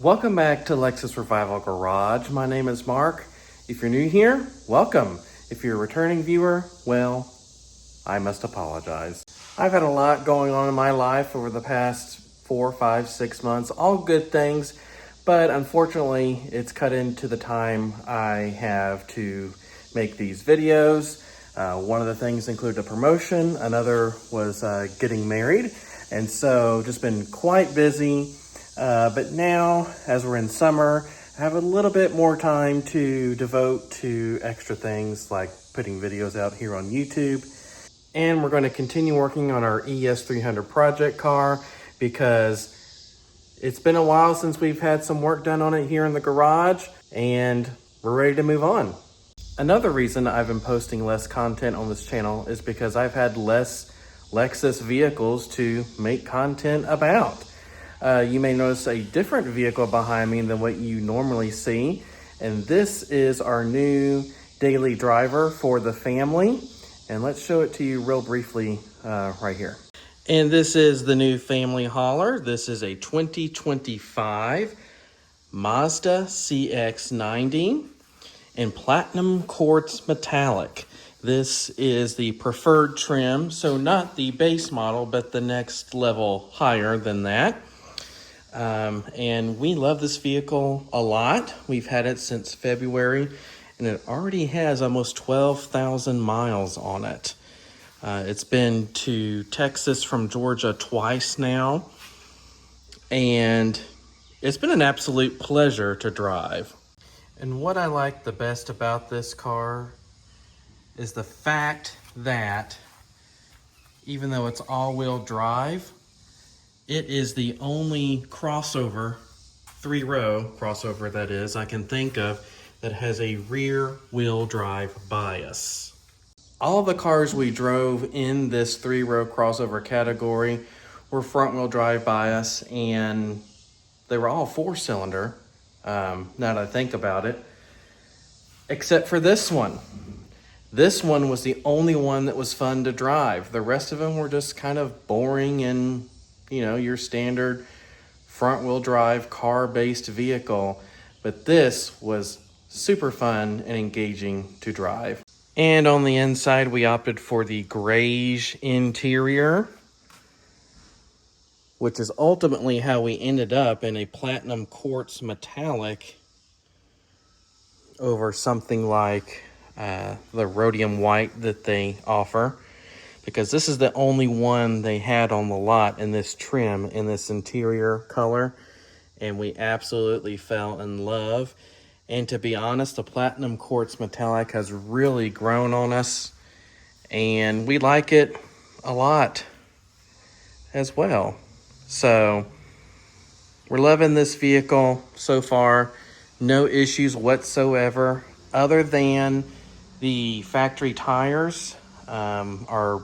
Welcome back to Lexus Revival Garage. My name is Mark. If you're new here, welcome. If you're a returning viewer, well, I must apologize. I've had a lot going on in my life over the past 4, 5, 6 months, all good things, but unfortunately it's cut into the time I have to make these videos. One of the things included a promotion, another was getting married, and so just been quite busy. But now, as we're in summer, I have a little bit more time to devote to extra things like putting videos out here on YouTube. And we're going to continue working on our ES300 project car because it's been a while since we've had some work done on it here in the garage, and we're ready to move on. Another reason I've been posting less content on this channel is because I've had less Lexus vehicles to make content about. You may notice a different vehicle behind me than what you normally see, and this is our new daily driver for the family, and let's show it to you real briefly right here. And this is the new family hauler. This is a 2025 Mazda CX-90 in platinum quartz metallic. This is the preferred trim, so not the base model, but the next level higher than that. And we love this vehicle a lot. We've had it since February, and it already has almost 12,000 miles on it. It's been to Texas from Georgia twice now, and it's been an absolute pleasure to drive. And what I like the best about this car is the fact that even though it's all-wheel drive, it is the only crossover, 3-row crossover that is, I can think of, that has a rear-wheel drive bias. All of the cars we drove in this 3-row crossover category were front-wheel drive bias, and they were all 4-cylinder, now that I think about it, except for this one. This one was the only one that was fun to drive. The rest of them were just kind of boring and, you know, your standard front-wheel drive car-based vehicle. But this was super fun and engaging to drive. And on the inside, we opted for the grayish interior, which is ultimately how we ended up in a platinum quartz metallic over something like the rhodium white that they offer, because this is the only one they had on the lot in this trim, in this interior color, and we absolutely fell in love. And to be honest, the platinum quartz metallic has really grown on us, and we like it a lot as well. So we're loving this vehicle so far. No issues whatsoever, other than the factory tires are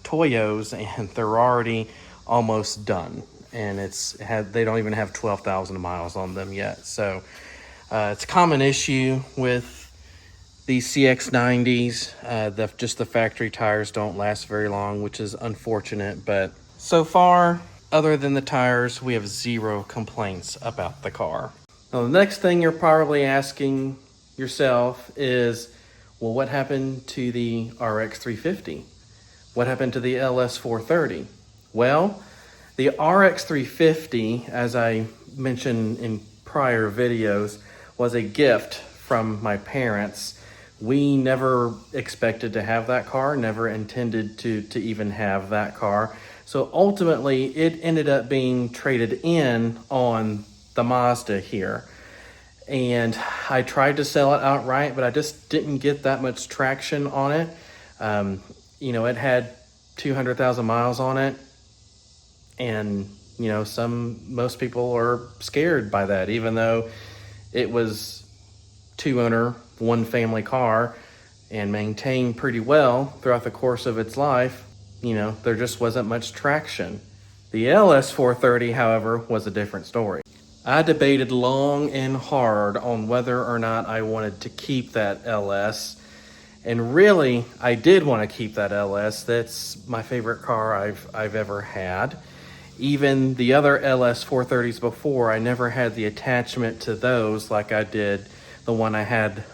Toyos, and they're already almost done, and they don't even have 12,000 miles on them yet. So it's a common issue with these CX-90s. Just the factory tires don't last very long, which is unfortunate, but so far, other than the tires, we have zero complaints about the car. Now, the next thing you're probably asking yourself is, well, what happened to the RX-350? What happened to the LS430? Well, the RX-350, as I mentioned in prior videos, was a gift from my parents. We never expected to have that car, never intended to even have that car. So ultimately, it ended up being traded in on the Mazda here. And I tried to sell it outright, but I just didn't get that much traction on it. You know, it had 200,000 miles on it, and you know, most people are scared by that, even though it was 2-owner, 1-family car and maintained pretty well throughout the course of its life. You know, there just wasn't much traction. The LS430, however, was a different story. I debated long and hard on whether or not I wanted to keep that LS. And really, I did want to keep that LS. That's my favorite car I've ever had. Even the other LS 430s before, I never had the attachment to those like I did the one I had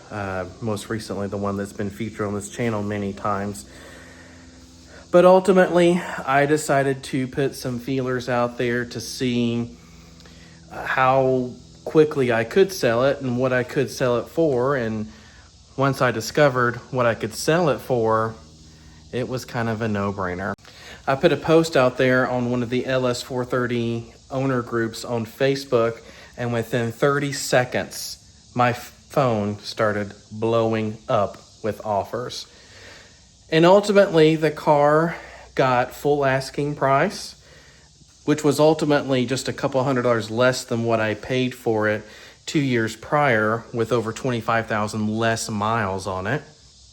most recently, the one that's been featured on this channel many times. But ultimately, I decided to put some feelers out there to see how quickly I could sell it and what I could sell it for. And once I discovered what I could sell it for, it was kind of a no-brainer. I put a post out there on one of the LS430 owner groups on Facebook, and within 30 seconds, my phone started blowing up with offers. And ultimately, the car got full asking price, which was ultimately just a couple $100 less than what I paid for it 2 years prior, with over 25,000 less miles on it.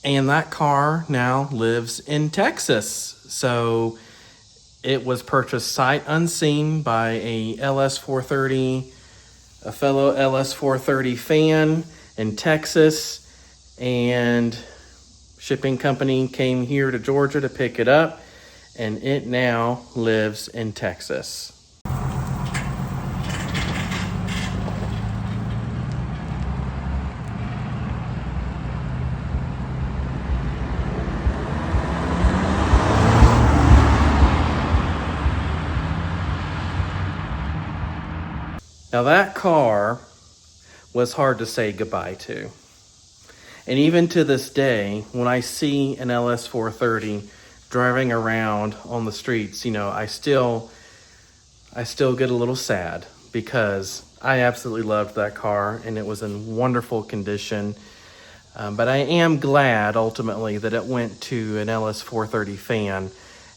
And that car now lives in Texas. So it was purchased sight unseen by a LS430, a fellow LS430 fan in Texas, and shipping company came here to Georgia to pick it up, and it now lives in Texas. Now that car was hard to say goodbye to. And even to this day, when I see an LS430 driving around on the streets, I still get a little sad, because I absolutely loved that car and it was in wonderful condition. But I am glad ultimately that it went to an LS430 fan,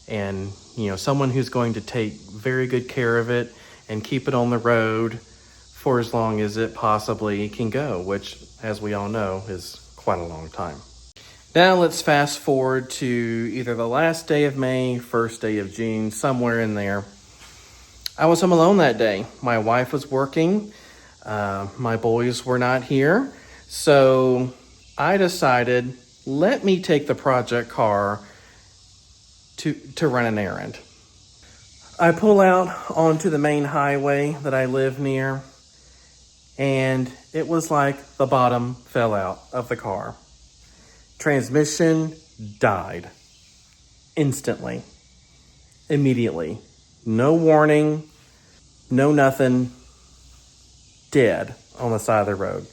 and someone who's going to take very good care of it and keep it on the road for as long as it possibly can go, which, as we all know, is quite a long time. Now let's fast forward to either the last day of May, first day of June, somewhere in there. I was home alone that day. My wife was working. My boys were not here. So I decided, let me take the project car to run an errand. I pull out onto the main highway that I live near, and it was like the bottom fell out of the car. Transmission died instantly, immediately. No warning, no nothing, dead on the side of the road.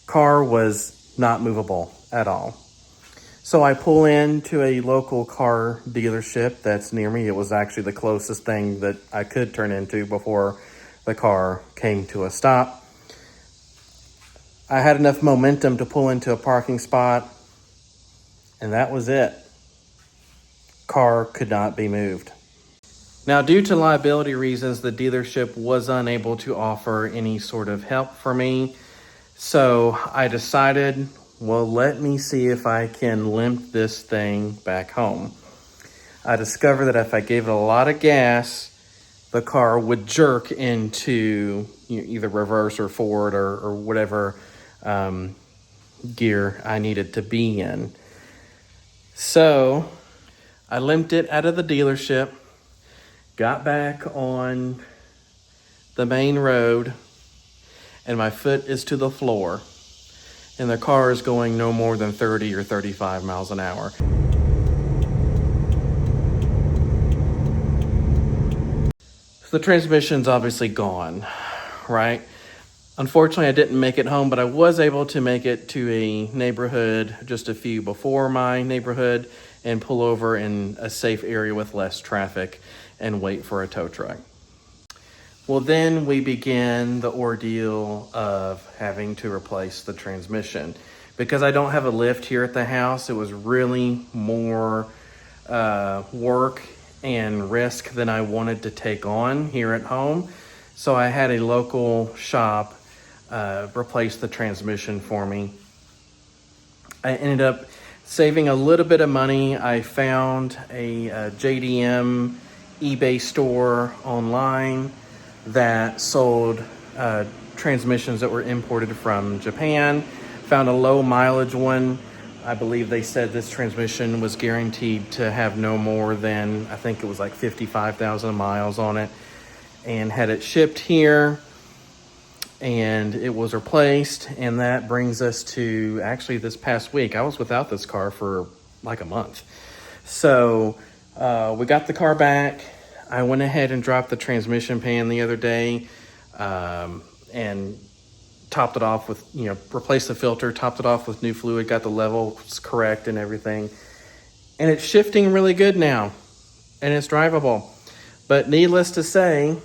Car was not movable at all. So I pull into a local car dealership that's near me. It was actually the closest thing that I could turn into before the car came to a stop. I had enough momentum to pull into a parking spot, and that was it. Car could not be moved. Now, due to liability reasons, the dealership was unable to offer any sort of help for me. So I decided, well, let me see if I can limp this thing back home. I discovered that if I gave it a lot of gas, the car would jerk into either reverse or forward or whatever gear I needed to be in. So I limped it out of the dealership, got back on the main road, and my foot is to the floor, and the car is going no more than 30 or 35 miles an hour. So the transmission's obviously gone, right? Unfortunately, I didn't make it home, but I was able to make it to a neighborhood just a few before my neighborhood and pull over in a safe area with less traffic and wait for a tow truck. Well, then we began the ordeal of having to replace the transmission. Because I don't have a lift here at the house, it was really more work and risk than I wanted to take on here at home. So I had a local shop replace the transmission for me. I ended up saving a little bit of money. I found a JDM eBay store online that sold transmissions that were imported from Japan. Found a low mileage one. I believe they said this transmission was guaranteed to have no more than, I think it was like 55,000 miles on it. and had it shipped here, and it was replaced. And that brings us to actually this past week. I was without this car for like a month. So we got the car back. I went ahead and dropped the transmission pan the other day, and topped it off with, replaced the filter, topped it off with new fluid, got the levels correct and everything. And it's shifting really good now, and it's drivable. But needless to say,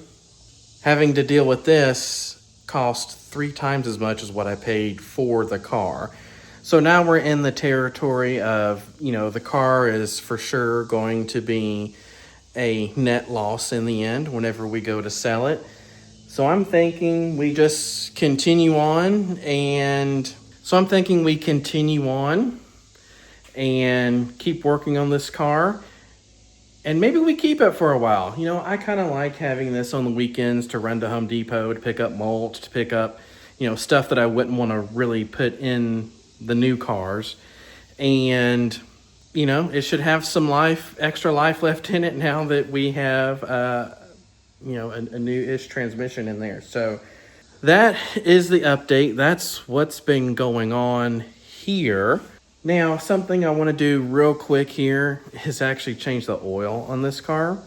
having to deal with this cost 3 times as much as what I paid for the car. So now we're in the territory of, the car is for sure going to be a net loss in the end whenever we go to sell it. So I'm thinking we just continue on and keep working on this car. And maybe we keep it for a while. I kind of like having this on the weekends to run to Home Depot, to pick up mulch, to pick up, stuff that I wouldn't want to really put in the new cars. And, it should have some extra life left in it now that we have, a new-ish transmission in there. So that is the update. That's what's been going on here. Now, something I want to do real quick here is actually change the oil on this car.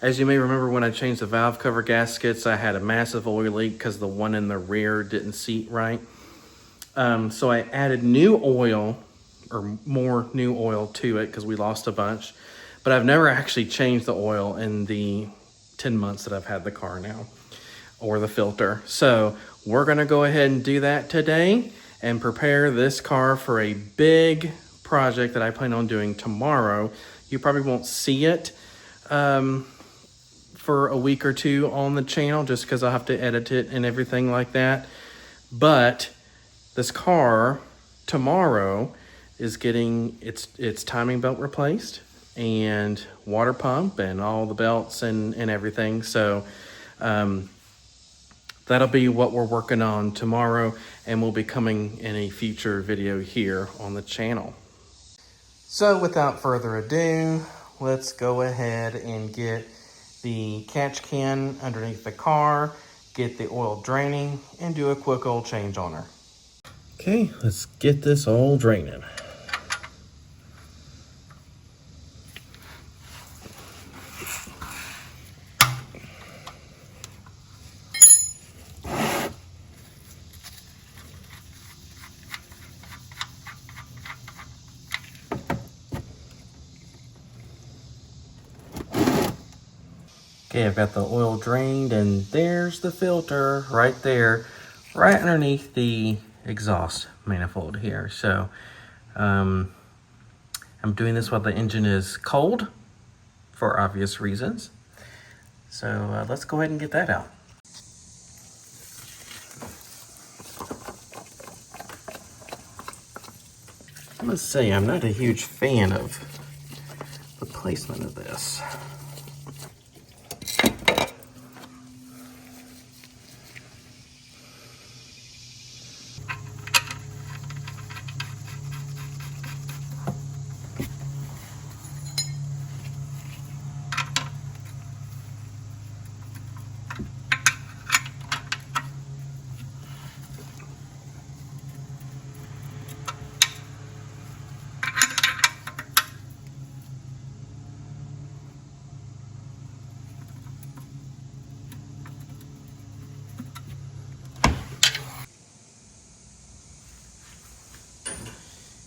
As you may remember, when I changed the valve cover gaskets, I had a massive oil leak because the one in the rear didn't seat right. So I added new oil, or more new oil to it because we lost a bunch. But I've never actually changed the oil in the 10 months that I've had the car now, or the filter. So we're going to go ahead and do that today and prepare this car for a big project that I plan on doing tomorrow. You probably won't see it for a week or two on the channel just because I'll have to edit it and everything like that. But this car tomorrow is getting its timing belt replaced and water pump and all the belts and everything. So that'll be what we're working on tomorrow, and will be coming in a future video here on the channel. So without further ado, let's go ahead and get the catch can underneath the car, get the oil draining, and do a quick oil change on her. Okay, let's get this oil draining. Okay, I've got the oil drained, and there's the filter right there, right underneath the exhaust manifold here. So I'm doing this while the engine is cold for obvious reasons. So let's go ahead and get that out. I must say, I'm not a huge fan of the placement of this.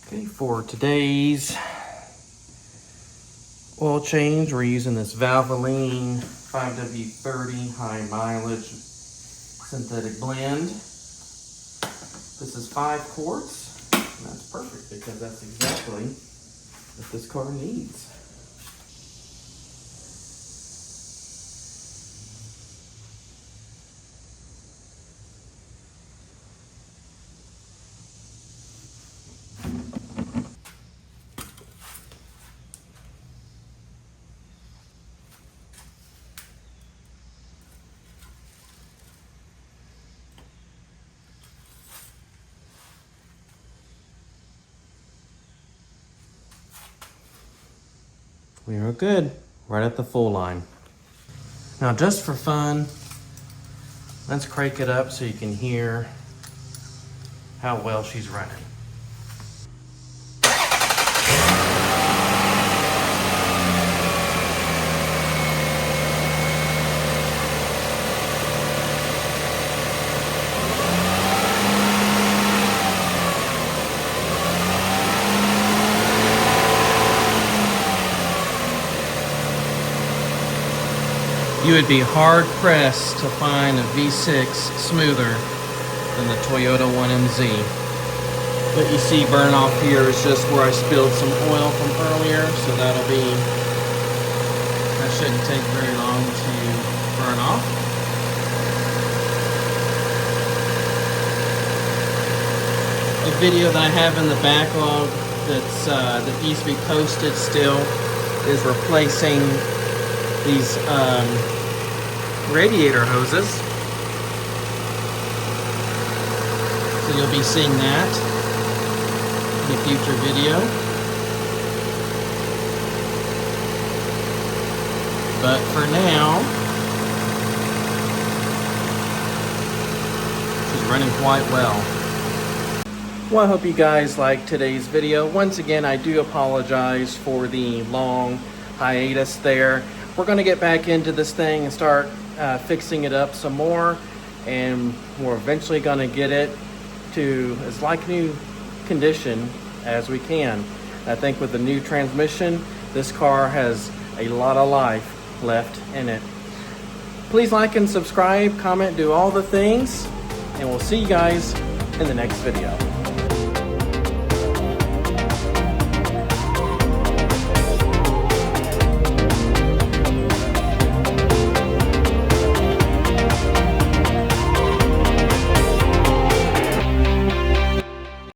Okay, for today's oil change, we're using this Valvoline 5W30 high mileage synthetic blend. This is 5 quarts, and that's perfect because that's exactly what this car needs. We are good, right at the full line. Now just for fun, let's crank it up so you can hear how well she's running. You would be hard-pressed to find a V6 smoother than the Toyota 1MZ. What you see burn off here is just where I spilled some oil from earlier, so that shouldn't take very long to burn off. A video that I have in the backlog that needs to be posted still is replacing these radiator hoses. So you'll be seeing that in a future video. But for now, she's running quite well. Well, I hope you guys liked today's video. Once again, I do apologize for the long hiatus there. We're going to get back into this thing and start fixing it up some more, and we're eventually going to get it to as like new condition as we can. I think with the new transmission, this car has a lot of life left in it. Please like and subscribe, comment, do all the things, and we'll see you guys in the next video.